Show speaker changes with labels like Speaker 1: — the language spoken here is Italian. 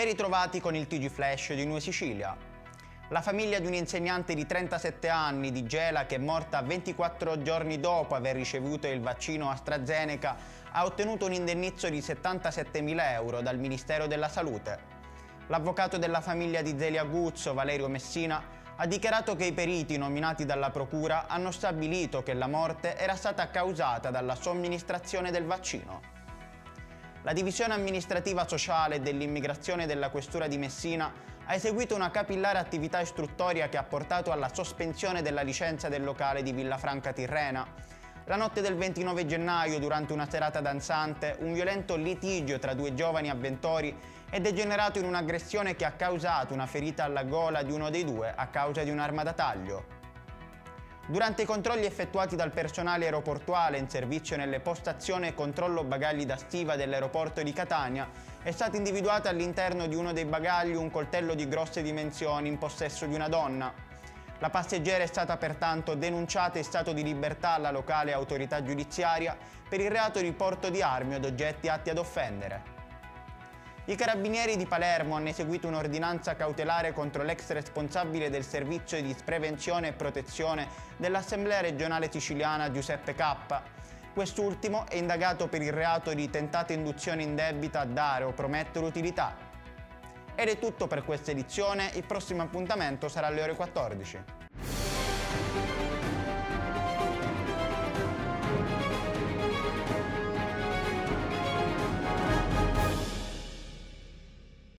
Speaker 1: Ben ritrovati con il TG Flash di New Sicilia. La famiglia di un insegnante di 37 anni di Gela, che è morta 24 giorni dopo aver ricevuto il vaccino AstraZeneca, ha ottenuto un indennizzo di 77.000 euro dal Ministero della Salute. L'avvocato della famiglia di Zelia Guzzo, Valerio Messina, ha dichiarato che i periti nominati dalla procura hanno stabilito che la morte era stata causata dalla somministrazione del vaccino. La divisione amministrativa sociale dell'immigrazione della questura di Messina ha eseguito una capillare attività istruttoria che ha portato alla sospensione della licenza del locale di Villafranca Tirrena. La notte del 29 gennaio, durante una serata danzante, un violento litigio tra due giovani avventori è degenerato in un'aggressione che ha causato una ferita alla gola di uno dei due a causa di un'arma da taglio. Durante i controlli effettuati dal personale aeroportuale in servizio nelle postazioni e controllo bagagli da stiva dell'aeroporto di Catania, è stato individuato all'interno di uno dei bagagli un coltello di grosse dimensioni in possesso di una donna. La passeggera è stata pertanto denunciata in stato di libertà alla locale autorità giudiziaria per il reato di porto di armi od oggetti atti ad offendere. I carabinieri di Palermo hanno eseguito un'ordinanza cautelare contro l'ex responsabile del servizio di prevenzione e protezione dell'Assemblea regionale siciliana Giuseppe K. Quest'ultimo è indagato per il reato di tentata induzione indebita a dare o promettere utilità. Ed è tutto per questa edizione, il prossimo appuntamento sarà alle ore 14.